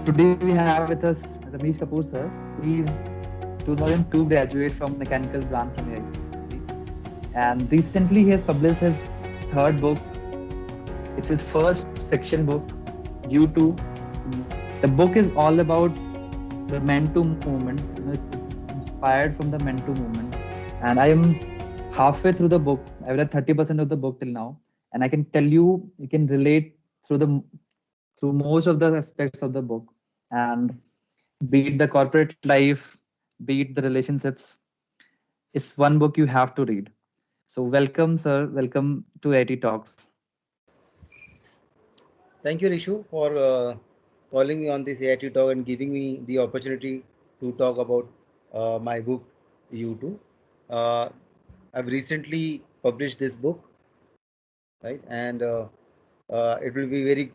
Today we have with us Ramesh Kapoor sir. He is 2002 graduate from Mechanical Branch from AIT, and recently he has published his third book. It's his first fiction book, You Too. The book is all about the Men Too movement. It's inspired from the Men Too movement, and I am halfway through the book. I've read 30% of the book till now, and I can tell you can relate through the through most of the aspects of the book. And be it the corporate life, be it the relationships, it's one book you have to read. So welcome, sir. Welcome to IT Talks. Thank you, Rishu, for calling me on this AIT talk and giving me the opportunity to talk about my book, You Too. Uh, I've recently published this book, right? And it will be very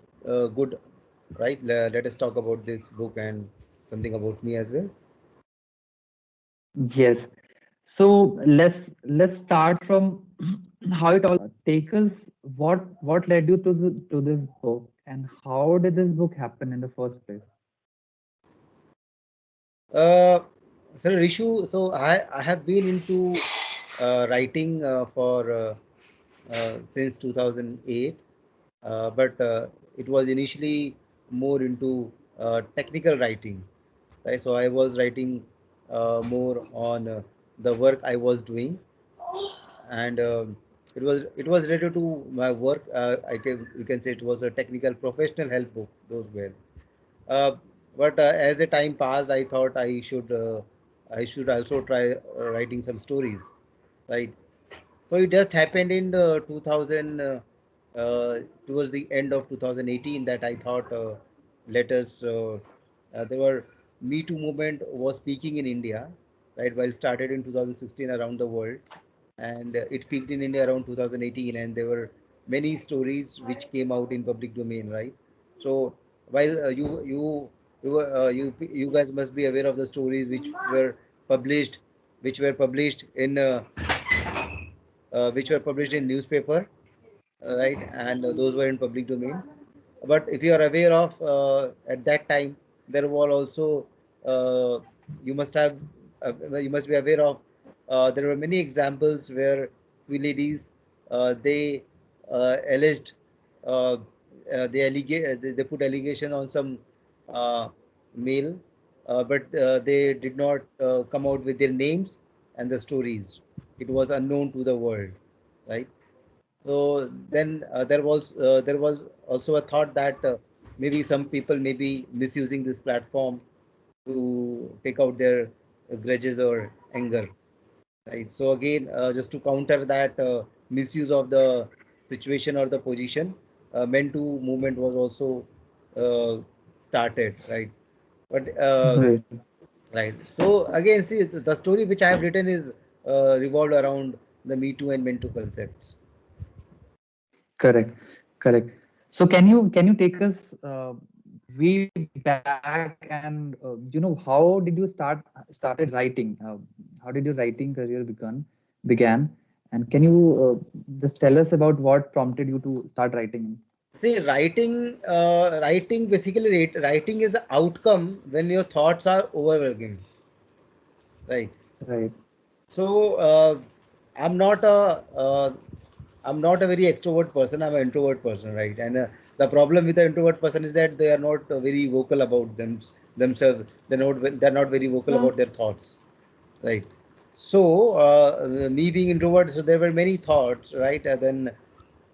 good, right? Let us talk about this book and something about me as well. Yes. So let's start from how it all take us. What led you to to this book, and how did this book happen in the first place? Uh, so, Rishu, I have been into writing for since 2008. But it was initially more into technical writing, right? So I was writing more on the work I was doing, and it was related to my work. We can say it was a technical professional help book. Those were. Uh, but as the time passed, I thought I should also try writing some stories, right? So it just happened in 2000, towards the end of 2018, that I thought, let us. There were Me Too movement was peaking in India, right? Well, it started in 2016 around the world, and it peaked in India around 2018, and there were many stories which came out in public domain, right? So while you guys must be aware of the stories were published, which were published in newspaper, right? And those were in public domain. But if you are aware of, at that time, there were also, uh, you must have, you must be aware of, there were many examples where two ladies, they alleged, uh, they put allegation on some uh, male, but they did not come out with their names and the stories. It was unknown to the world, right? So then there was also a thought that maybe some people may be misusing this platform to take out their grudges or anger, right? So again, just to counter that misuse of the situation or the position, Men Too movement was also uh, started, right? But Right. right. So again, see, the story which I have written is revolved around the Me Too and Men Too concepts. Correct. Correct. So can you take us way back, and how did you started writing? How did your writing career began? And can you just tell us about what prompted you to start writing? See, writing basically, writing is the outcome when your thoughts are overwhelming, right? Right. So I'm not a I'm not a very extrovert person. I'm an introvert person, right? And the problem with the introvert person is that they are not very vocal about themselves. They're not very vocal about their thoughts, right? So me being introvert, so there were many thoughts, right? And then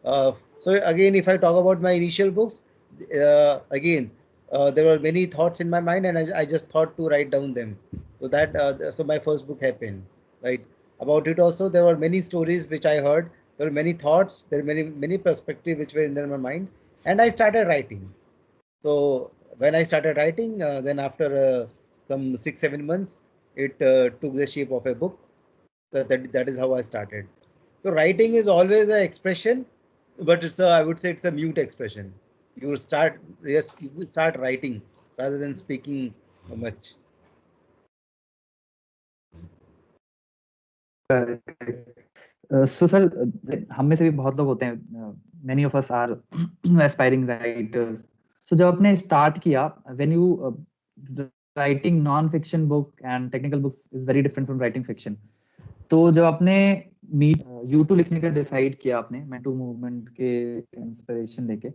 so again, if I talk about my initial books, again, there were many thoughts in my mind, and I just thought to write down them. So my first book happened, right? About it also, there were many stories which I heard. There were many thoughts. There were many perspectives which were in my mind, and I started writing. So when I started writing, then after some 6 7 months, it took the shape of a book. That is how I started. So writing is always an expression, but I would say it's a mute expression. You will start writing rather than speaking much. Correct. So sir, हम में से भी बहुत लोग होते हैं. Many of us are aspiring writers. So जब आपने स्टार्ट किया, when you writing non-fiction book and technical books is very different from writing fiction. तो जब आपने मीट U2 लिखने का डिसाइड किया आपने मेटू मूवमेंट के इंस्पिरेशन लेके,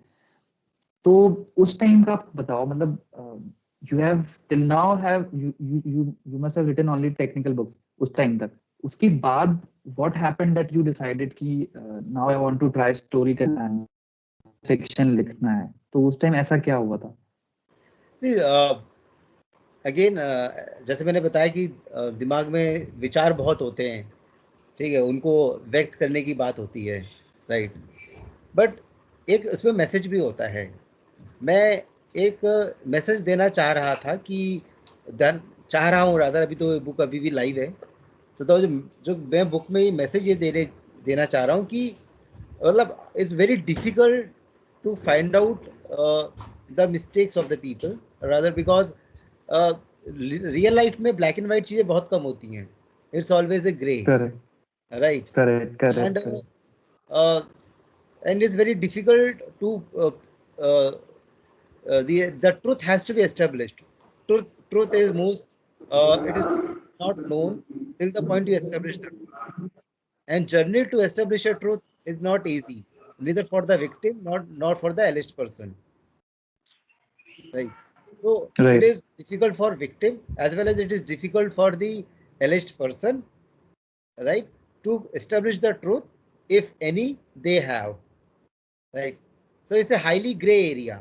तो उस टाइम का आप बताओ, मतलब you have till now have you must have written only technical books उस टाइम तक. उसके बाद what happened that you decided कि now I want to try story करना है, फिक्शन लिखना है, तो उस टाइम ऐसा क्या हुआ था? अगेन जैसे मैंने बताया कि दिमाग में विचार बहुत होते हैं, ठीक है, उनको व्यक्त करने की बात होती है, राइट, बट एक उसमें मैसेज भी होता है. मैं एक मैसेज देना चाह रहा था कि चाह रहा हूँ रादर, अभी तो बुक अभी भी लाइव है, तो जो मैं बुक में ये मैसेज ये देना चाह रहा हूँ कि मतलब it's very difficult to find out the mistakes of the people, rather because real life में ब्लैक एंड वाइट चीज़ें बहुत कम होती हैं. It's always a grey, correct right, correct and correct and it's very difficult to the truth has to be established. Truth is most it is not known till the point you establish the truth. And journey to establish a truth is not easy, neither for the victim nor for the alleged person. Right. So it right is difficult for victim as well as it is difficult for the alleged person, right, to establish the truth, if any they have, right. So it's a highly gray area,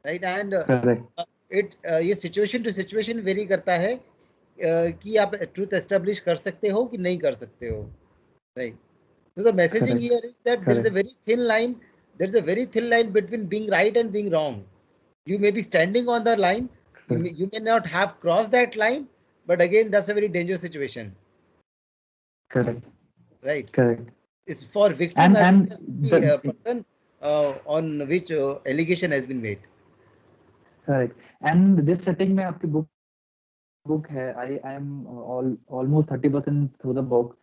right, and correct ये situation to situation very करता है कि आप truth establish कर सकते हो कि नहीं कर सकते हो, right. So the messaging correct here is that there is a correct very thin line. There is a very thin line between being right and being wrong. You may be standing on the line. You may not have crossed that line, but again, that's a very dangerous situation, correct right? Correct It's for victim as and well as the person on which allegation has been made. Correct and this setting में आपकी book है, I am almost 30% through the book,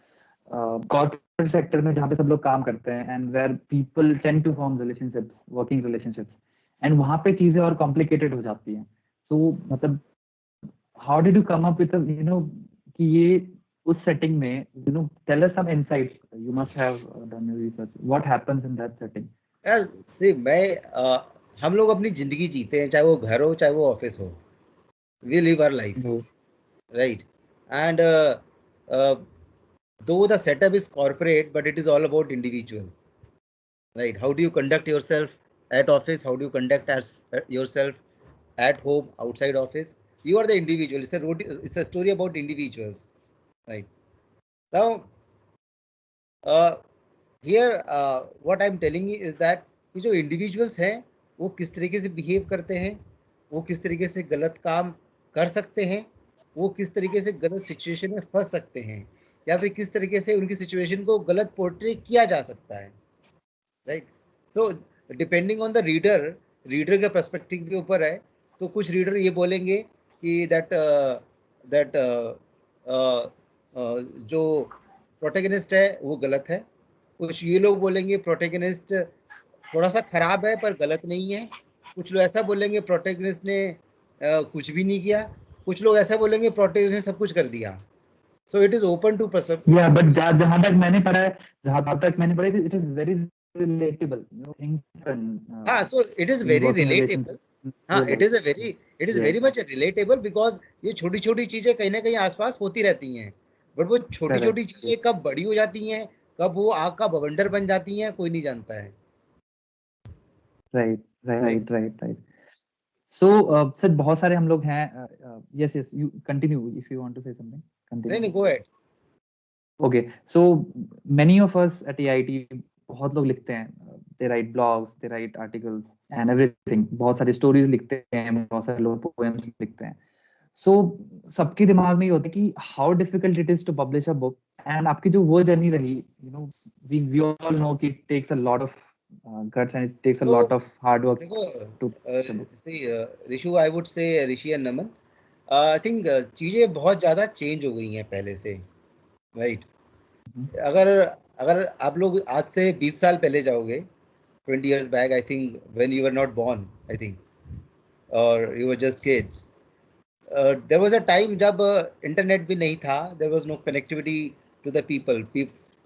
corporate sector में जहाँ पे सब लोग काम करते हैं and where people tend to form relationships, working relationships, and वहाँ पे चीजें और कॉम्प्लिकेटेड हो जाती हैं. तो मतलब how did you come up with you know कि ये उस सेटिंग में, you know, tell us some insights, you must have done your research, what happens in that setting? यार से हम लोग अपनी जिंदगी जीते हैं, चाहे वो घर हो चाहे वो ऑफिस हो. We live our life, right? And though the setup is corporate, but it is all about individual, right? How do you conduct yourself at office? How do you conduct yourself at home, outside office? You are the individual. It's a story about individuals, right? Now, here what I'm telling you is that कि जो individuals हैं वो किस तरीके से behave करते हैं, वो किस तरीके से गलत काम कर सकते हैं, वो किस तरीके से गलत सिचुएशन में फंस सकते हैं, या फिर किस तरीके से उनकी सिचुएशन को गलत पोर्ट्रे किया जा सकता है, right. So depending on the reader के पर्सपेक्टिव के ऊपर है. तो कुछ रीडर ये बोलेंगे कि दैट जो प्रोटेगनिस्ट है वो गलत है. कुछ ये लोग बोलेंगे प्रोटेगनिस्ट थोड़ा सा खराब है पर गलत नहीं है. कुछ लोग ऐसा बोलेंगे प्रोटेगनिस्ट ने कुछ भी नहीं किया. कुछ लोग ऐसा बोलेंगे प्रोटेगनिस्ट ने सब कुछ कर दिया. So it is open to या बट जहाँ तक मैंने पढ़ा है, it is very relatable, you know, things. हाँ, so it is very relatable. हाँ, it is very much relatable because ये छोटी छोटी चीजें कहीं ना कहीं आसपास होती रहती हैं. बट वो छोटी छोटी चीजें कब बड़ी हो जाती हैं, कब वो आग का बवंडर बन जाती हैं, कोई नहीं जानता है. राइट. सो सर बहुत सारे हम लोग हैं. Yes you continue if you want to say something. नहीं, go ahead. Okay, so many of us at AIT, बहुत लोग लिखते हैं, they write blogs, they write articles and everything, बहुत सारी स्टोरीज लिखते हैं, बहुत सारे लोग पोएम्स लिखते हैं. सो सबके दिमाग में ये होता है कि how difficult it is to publish a book. And आपकी जो वो जर्नी रही, you know, we all know कि it takes a lot of guts and it takes a lot of hard work to Rishu, I would say Rishi and Naman, I think चीजें बहुत ज्यादा change हो गई हैं पहले से, राइट. अगर अगर आप लोग आज से 20 साल पहले जाओगे, 20 years back, I think when you were not born, I think or you were just kids. There was a time जब internet भी नहीं था, there was no connectivity to the people.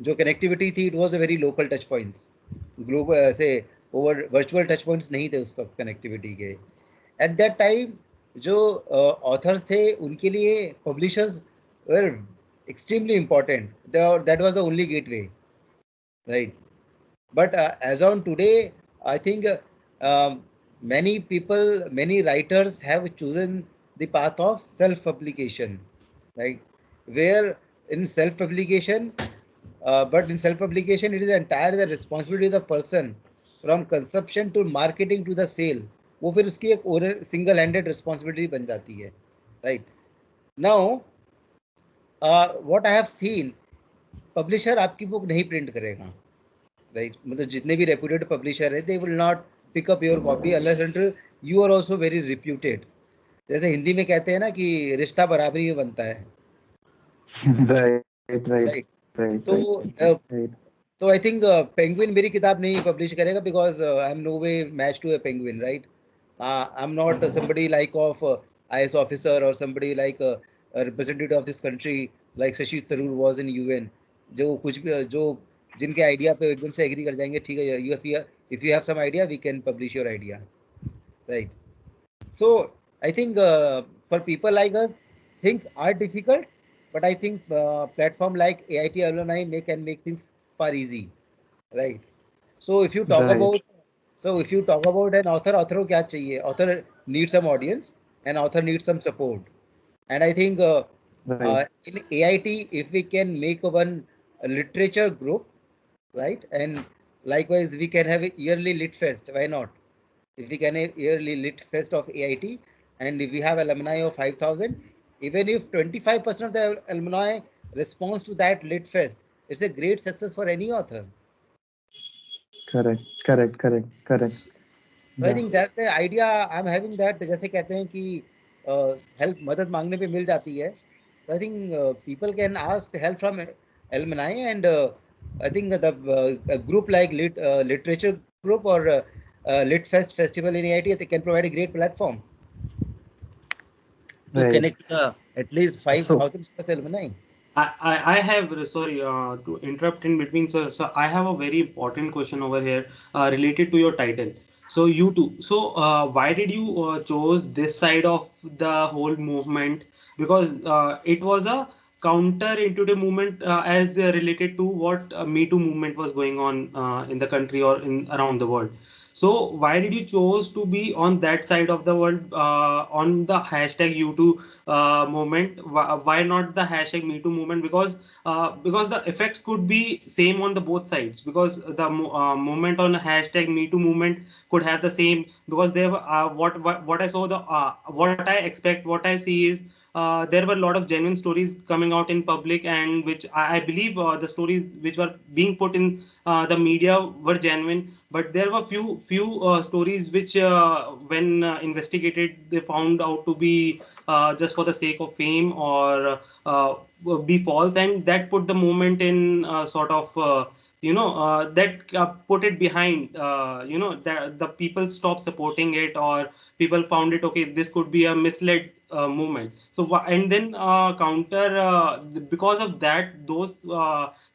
जो connectivity थी, it was a very local touch points. Global ऐसे over virtual touch points नहीं थे उस वक्त connectivity के. At that time जो authors थे उनके लिए publishers were extremely important. That was the only gateway, right? But as on today, I think many people, many writers have chosen the path of self-publication, right? Where in self-publication, but in self-publication, it is entirely the responsibility of the person from conception to marketing to the sale. वो फिर उसकी एक single handed responsibility बन जाती है, right? Now, what I have seen, publisher आपकी book नहीं print करेगा, right? मतलब जितने भी reputed publisher है, they will not pick up your copy unless until you are also very reputed. जैसे हिंदी में कहते हैं ना कि रिश्ता बराबरी में बनता है, right, right, right? right, तो right. तो आई थिंक पेंगुइन मेरी किताब नहीं पब्लिश करेगा because I am no way match to a Penguin, right? I am not somebody like of IS officer or somebody like a representative of this country like Shashi Tharoor was in UN, जो कुछ भी जो जिनके idea पे एकदम से agree कर जाएंगे, ठीक है, if you have some idea we can publish your idea, right? So I think for people like us things are difficult, but I think platform like AIT alumni can make things far easy, right? So if you talk Right. about an author को क्या चाहिए? Author needs some audience and author needs some support. And I think Right. in AIT, if we can make one literature group, right? And likewise, we can have a yearly lit fest. Why not? If we can have yearly lit fest of AIT, and if we have alumni of 5,000, even if 25% of the alumni responds to that lit fest, it's a great success for any author. Correct. So I Yeah. think that's the idea I'm having, that जैसे कहते हैं कि help मदद मांगने पे मिल जाती है. So I think people can ask help from alumni, and I think a group like literature group or Lit Fest festival in AIT, they can provide a great platform to Right. connect at least So 5,000 plus alumni. I have, sorry to interrupt in between, sir. So I have a very important question over here related to your title. So you too. So why did you chose this side of the whole movement? Because it was a counter into the movement as related to what Me Too movement was going on in the country or in around the world. So why did you chose to be on that side of the world on the hashtag U2 movement? Why not the hashtag Me Too movement? Because the effects could be same on the both sides. Because the movement on hashtag Me Too movement could have the same. Because they were what I saw, the what I expect, what I see is there were a lot of genuine stories coming out in public, and which I believe the stories which were being put in the media were genuine. But there were few stories which, when investigated, they found out to be just for the sake of fame or be false, and that put the movement in sort of. That put it behind, that the people stopped supporting it, or people found it okay, this could be a misled movement. So and then counter because of that, those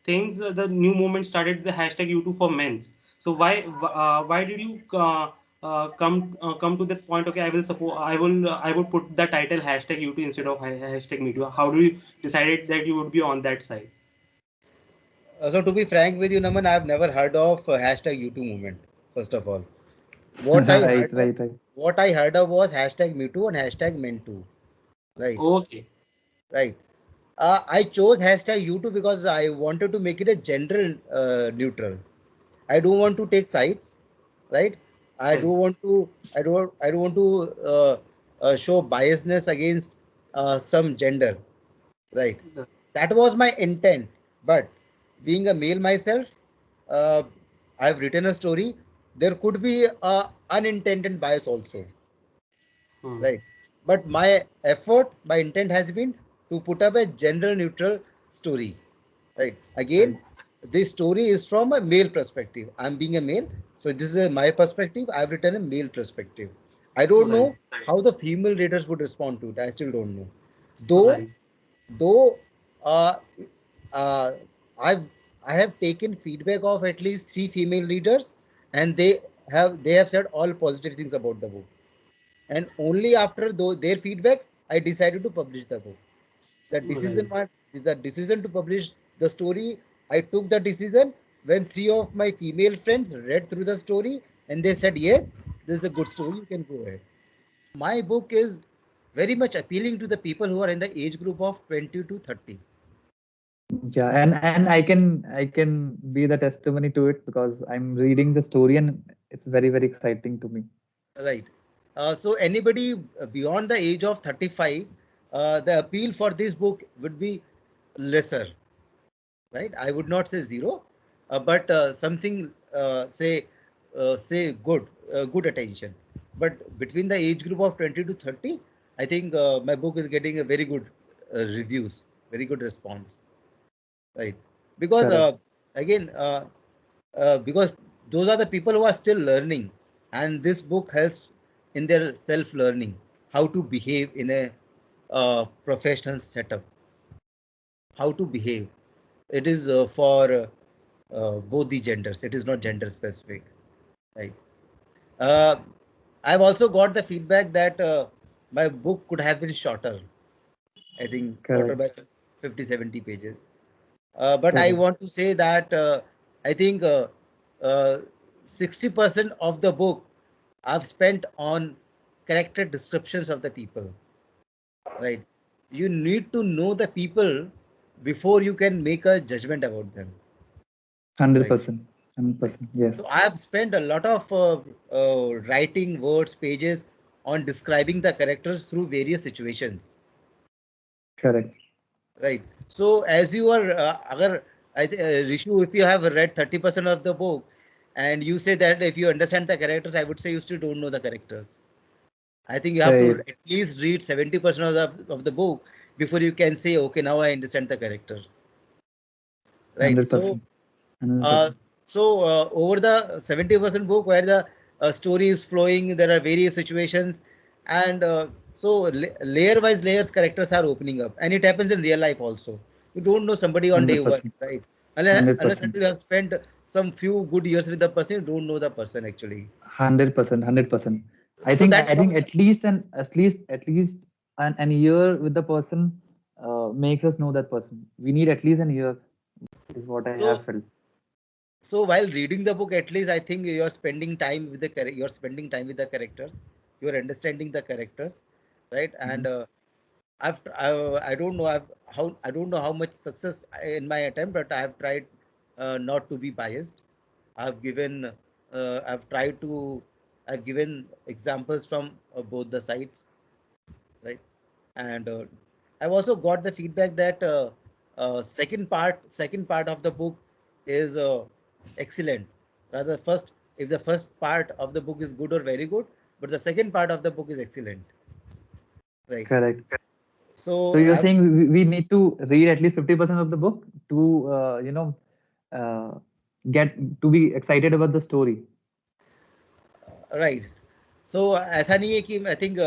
things, the new movement started the hashtag U2 for men's. So why did you come to that point? Okay, I will support. I would put the title hashtag U2 instead of hashtag Me Too. How do you decided that you would be on that side? So to be frank with you, Naman, I've never heard of hashtag U2 movement. First of all, what I heard of, right. what I heard of was hashtag Me Too and hashtag Men Too. Right, Okay. right. I chose hashtag U2 because I wanted to make it a gender neutral. I don't want to take sides, right? I Right. don't want to. I don't want to show biasness against some gender, right? That was my intent. But being a male myself, uh, I've written a story. There could be a unintended bias also, Hmm. right? But my effort, my intent has been to put up a gender neutral story, right? Right. Again, this story is from a male perspective. I'm being a male, so this is my perspective. I've written a male perspective. I don't know Right. how the female readers would respond to it. I still don't know. Though, Right. though, uh, uh, I've I have taken feedback of at least 3 female readers, and they have said all positive things about the book. And only after their feedbacks, I decided to publish the book. The decision, Right. the decision to publish the story, I took the decision when 3 of my female friends read through the story and they said, yes, this is a good story, you can go ahead. My book is very much appealing to the people who are in the age group of 20 to 30. Yeah, and I can be the testimony to it because I'm reading the story and it's very very exciting to me. Right. So anybody beyond the age of 35, the appeal for this book would be lesser, right? I would not say zero, but something say good attention. But between the age group of 20 to 30, I think my book is getting a very good reviews, very good response, right? Because Correct. again, because those are the people who are still learning, and this book helps in their self learning how to behave in a professional setup, how to behave. It is for both the genders. It is not gender specific, right? Uh, I've also got the feedback that my book could have been shorter. I think shorter Correct. by some 50, 70 pages. But I Correct. want to say that I think uh, 60% of the book I've spent on character descriptions of the people, right? You need to know the people before you can make a judgment about them, right? 100%. Right. 100%. Yes. So I have spent a lot of writing words, pages on describing the characters through various situations. Correct. Right. So as you are, Rishu, if you have read 30% of the book, and you say that if you understand the characters, I would say you still don't know the characters. I think you have to Right. at least read 70% of the book before you can say, okay, now I understand the character. Right. 100%. Uh, 100%. over the 70% book where the story is flowing, there are various situations, and layer wise layers characters are opening up, and it happens in real life also. You don't know somebody on day one, 100%. right? Unless 100%. until you have spent some few good years with the person, you don't know the person actually. 100%. 100%. I So think that's I what. think at least an year with the person makes us know that person. We need at least an year is what I So have felt. so while reading the book, at least I think you're spending time with you're spending time with the characters. You're understanding the characters, right? And Mhm. I don't know I don't know how much success in my attempt, but I have tried not to be biased. I've given I've tried to I've given examples from both the sides, right? And I've also got the feedback that second part of the book is excellent. Rather, first if the first part of the book is good or very good, but the second part of the book is excellent, right? Correct. So So you're I've saying we need to read at least 50% of the book to uh, get to be excited about the story. Right so ऐसा नहीं है कि I think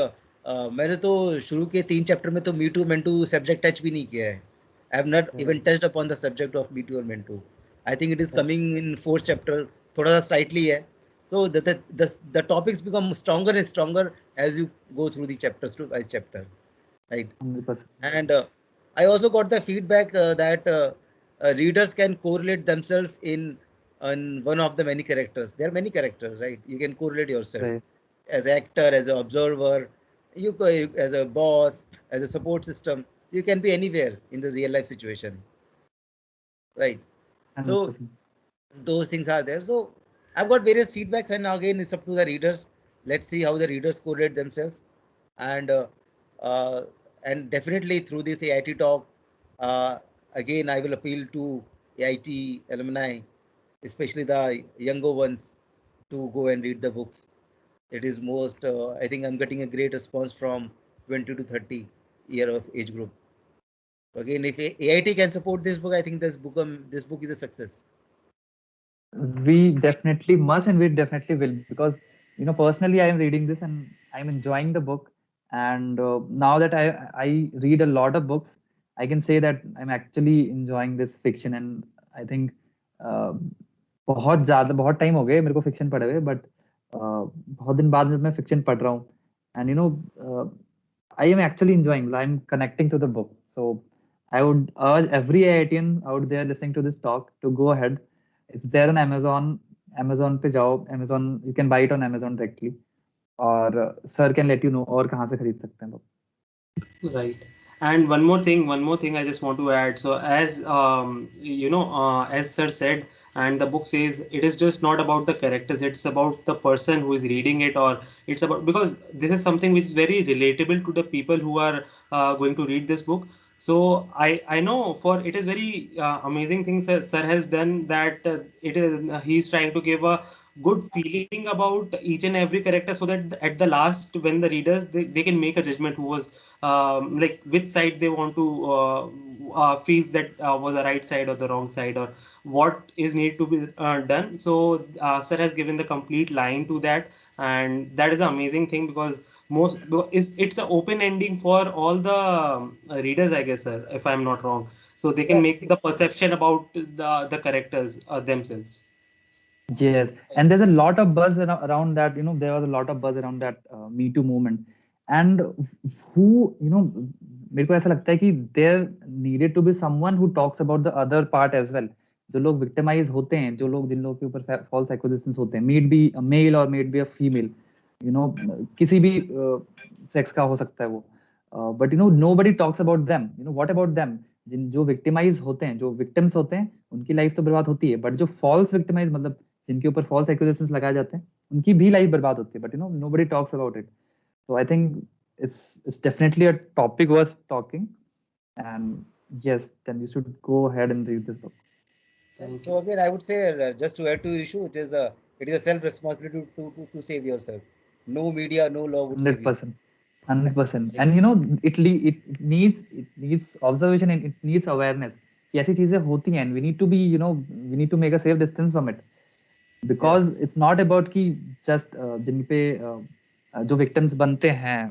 मैंने तो शुरू के 3 chapter में तो me too men too subject touch भी नहीं किया है I have not even Correct. Touched upon the subject of me too और men too I think it is Correct. Coming in 4th chapter थोड़ा सा स्लाइटली है so the topics become stronger and stronger as you go through the chapters to each chapter, right? 100%. And I also got the feedback that readers can correlate themselves in one of the many characters. There are many characters, right? You can correlate yourself Right. as an actor, as an observer, as a boss, as a support system. You can be anywhere in the real life situation, right? So 100%. those things are there. So I've got various feedbacks, and again, it's up to the readers. Let's see how the readers correlate themselves, and uh, and definitely through this AIT talk, uh, again, I will appeal to AIT alumni, especially the younger ones, to go and read the books. It is most. I think I'm getting a great response from 20 to 30 year of age group. Again, if AIT can support this book, I think this book is a success. We definitely must and we definitely will because personally I am reading this and I'm enjoying the book, and now that I read a lot of books, I can say that I'm actually enjoying this fiction, and I think uh, बहुत time हो गए मेरे को fiction पढ़े हुए, but बहुत दिन बाद में मैं फिक्शन पढ़ रहा हूँ, and I am actually enjoying. I'm connecting to the book. So I would urge every IITian out there listening to this talk to go ahead. It's there on Amazon. Amazon पे जाओ. Amazon, you can buy it on Amazon directly. और sir can let you know और कहाँ से खरीद सकते हैं लोग. Right. And one more thing I just want to add. So as as sir said, and the book says, it is just not about the characters, it's about the person who is reading it, or it's about, because this is something which is very relatable to the people who are going to read this book. So I know for it is very amazing things sir has done, that it is he's trying to give a good feeling about each and every character, so that at the last, when the readers, they can make a judgment who was like which side they want to feels that was the right side or the wrong side, or what is need to be done. So sir has given the complete line to that, and that is an amazing thing, because it's an open ending for all the readers, I guess, sir, if I'm not wrong, so they can Yeah, make the perception about the characters themselves. Yes, and there's a lot of buzz around that. There was a lot of buzz around that Me Too movement, and who, मेरे को ऐसा लगता है कि there needed to be someone who talks about the other part as well. जो लोग victimize होते हैं, जिन लोगों के ऊपर false accusations होते हैं, may it be a male or may it be a female, किसी भी sex का हो सकता है वो. But nobody talks about them. What about them? जो विक्टिमाइज होते हैं, जो विक्टिम्स होते हैं, उनकी लाइफ तो बर्बाद होती है, बट जो फॉल्स विक्टिमाइज, मतलब जिनके ऊपर फॉल्स एक्यूजेशंस लगाए जाते हैं, उनकी भी लाइफ बर्बाद होती है, but nobody talks about it. So I think it's definitely a topic worth talking, and yes, then you should go ahead and read this book. Thank So you. again, I would say, just to add to your issue, it is a self responsibility to save yourself. No media, no law would save you. 100%. 100%. And it needs observation, and it needs awareness कि ऐसी चीजें होती हैं, and we need to make a safe distance from it. Yes. Because it's not about कि just जिन पे जो victims बनते हैं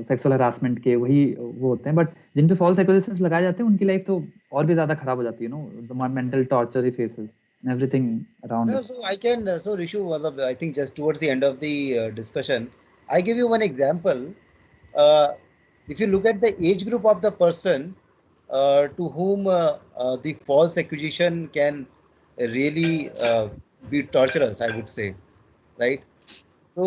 सेक्सुअल हरासमेंट के, वही वो होते हैं, बट जिन पे फॉल्स एक्यूजेशंस लगाए जाते हैं, उनकी लाइफ तो और भी ज्यादा खराब हो जाती है. The mental torture he faces and everything around No, it. so I can, so Rishu, I think just towards the end of the discussion, I give you one example. Uh, if you look at the age group of the person to whom the false accusation can really be torturous, I would say, right? So,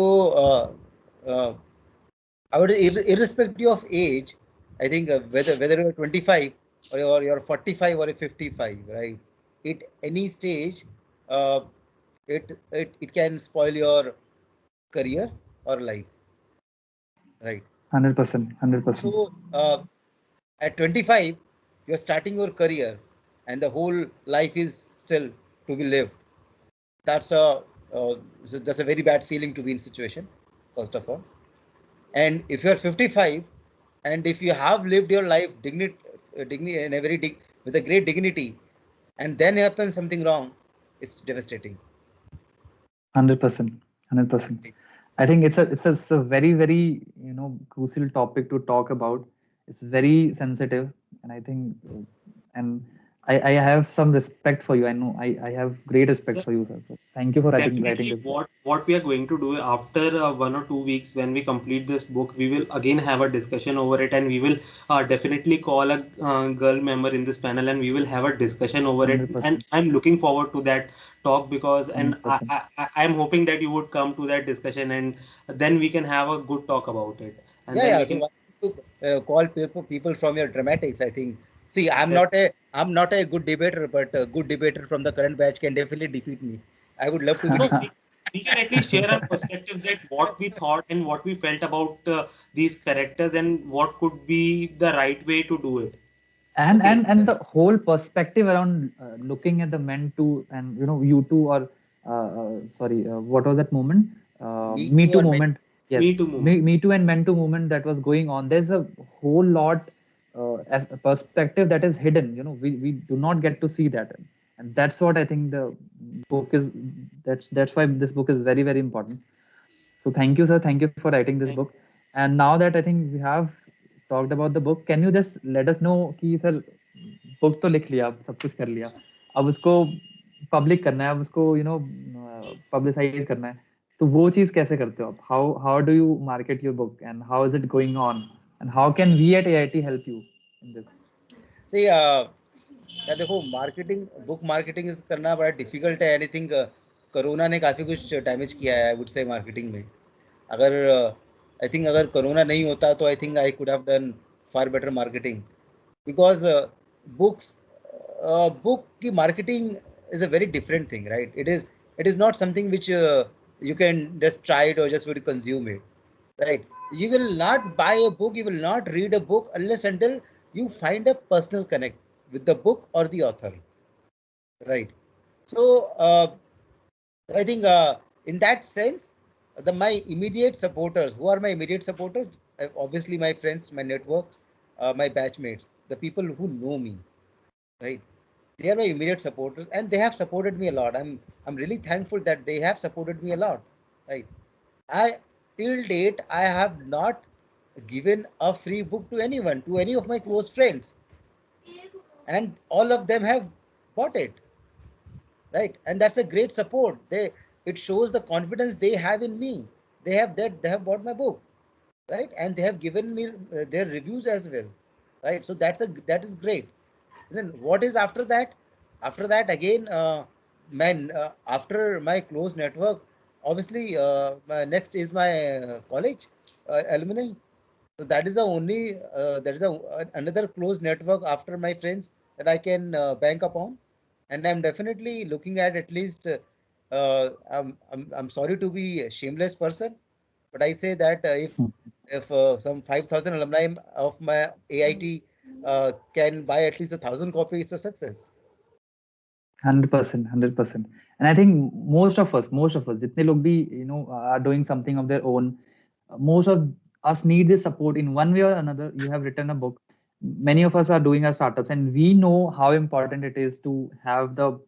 I would, irrespective of age, I think whether you're 25 or you're 45 or 55, right? At any stage, uh, it can spoil your career or life, right? 100%. 100%. So at 25, you're starting your career, and the whole life is still to be lived. That's that's a very bad feeling to be in situation, first of all. And if you're 55, and if you have lived your life dignity and with a great dignity, and then happens something wrong, it's devastating. 100%. 100%. I think it's a very, very crucial topic to talk about. It's very sensitive, and I think and I have some respect for you. I know I have great respect So for you, sir. So thank you for writing definitely, this book. what we are going to do after 1 or 2 weeks, when we complete this book, we will again have a discussion over it, and we will definitely call a girl member in this panel, and we will have a discussion over it. And 100%. I'm looking forward to that talk, because, and 100%. I'm hoping that you would come to that discussion, and then we can have a good talk about it, and Yeah, then yeah. we So can. why don't you call people from your dramatics? I think. See, I'm not a good debater, but a good debater from the current batch can definitely defeat me. I would love to be No, defeated. we can at least share our perspectives, that what we thought and what we felt about these characters, and what could be the right way to do it. and Okay. and and the whole perspective around looking at the men too, and you too, or sorry, what was that movement? Me Me too Too or men. movement. Yes, Me too movement. Me Too and Men Too movement that was going on. There's a whole lot as a perspective that is hidden. We do not get to see that, and that's what I think the book is. That's why this book is very, very important. So thank you, sir. Thank you for writing this book. And now that I think we have talked about the book, can you just let us know कि sir book तो लिख लिया, सब कुछ कर लिया, अब उसको public करना है, अब उसको publicize करना है, तो वो चीज कैसे करते हो आप? How do you market your book and how is it going on and how can we at AIT help you in this? See, यार देखो, बुक मार्केटिंग करना बड़ा डिफिकल्ट है. आई थिंक कोरोना ने काफ़ी कुछ डैमेज किया है, आई वुड से, मार्केटिंग में. अगर कोरोना नहीं होता तो I think I could have done far better marketing, because book की marketing is a very different thing, right? It is not something which you can just try it or just will consume it, right? You will not buy a book, you will not read a book unless until you find a personal connect with the book or the author, right? So I think in that sense, my immediate supporters, who are my immediate supporters? Obviously my friends, my network, my batchmates, the people who know me, right? They are my immediate supporters and they have supported me a lot. I'm really thankful that they have supported me a lot, right? Till date I have not given a free book to anyone, to any of my close friends, and all of them have bought it, right? And that's a great support. It shows the confidence they have in me. They have bought my book, right? And they have given me their reviews as well, right? So that is great. Then what is after that? After that, again, after my close network, obviously, next is my college alumni. So that is the only another close network after my friends that I can bank upon, and I'm definitely looking at least. I'm sorry to be a shameless person, but I say that if some 5,000 alumni of my AIT can buy at least 1,000 copies, it's a success. 100%. And I think most of us, जितने लोग भी are doing something of their own, most of us need this support in one way or another. You have written a book. Many of us are doing our startups, and we know how important it is to have the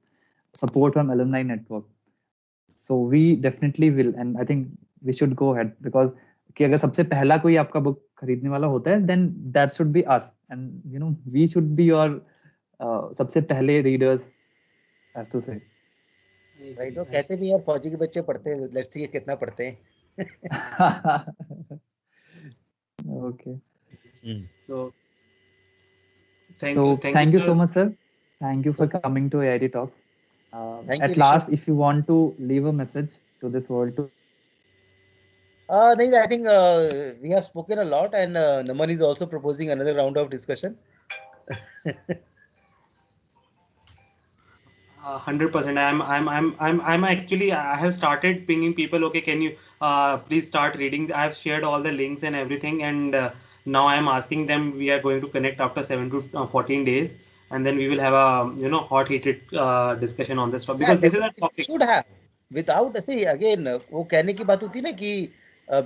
support from alumni network. So we definitely will, and I think we should go ahead, because कि अगर सबसे पहला कोई आपका book खरीदने वाला होता है, then that should be us, and we should be your सबसे पहले readers, as to say. Right? तो कहते भी यार फौजी के बच्चे पढ़ते हैं, let's see कितना पढ़ते हैं. Okay. So thank you so much, sir. Thank you for coming to AIT Talks. At last, if you want to leave a message to this world too. I think we have spoken a lot, and Naman is also proposing another round of discussion. 100%. I'm actually, I have started pinging people. Okay, can you please start reading? I have shared all the links and everything, and now I'm asking them. We are going to connect after 7 to 14 days, and then we will have a hot-heated discussion on this topic, because this is a topic. Should have. Without, see, again, वो कहने की बात होती है ना कि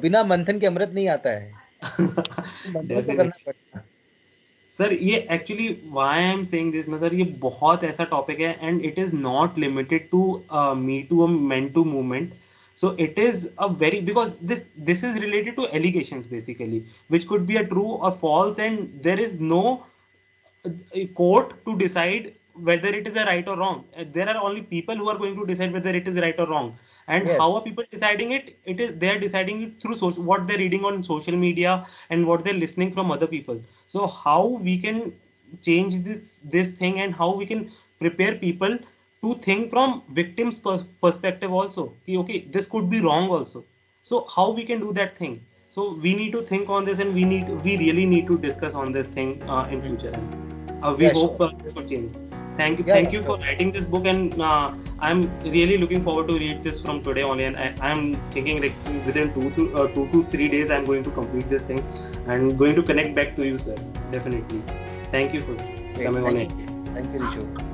बिना मंथन के अमृत नहीं आता है. मंथन तो करना पड़ता है. सर ये actually why I am saying this ना सर, ये बहुत ऐसा टॉपिक है, and it is not limited to me too men too movement. So it is a very, because this is related to allegations basically, which could be a true or false, and there is no court to decide whether it is a right or wrong. There are only people who are going to decide whether it is right or wrong. And how are people deciding it? They are deciding it through what they're reading on social media and what they're listening from other people. So how we can change this thing, and how we can prepare people to think from victims perspective also. Okay, this could be wrong also. So how we can do that thing? So we need to think on this, and we really need to discuss on this thing in future. We hope this will change. Thank you for writing this book, and I'm really looking forward to read this from today only, and I'm thinking like within 2 to 3 days I'm going to complete this thing, and going to connect back to you, sir. Definitely. Thank you for coming on it. Thank you, Richu.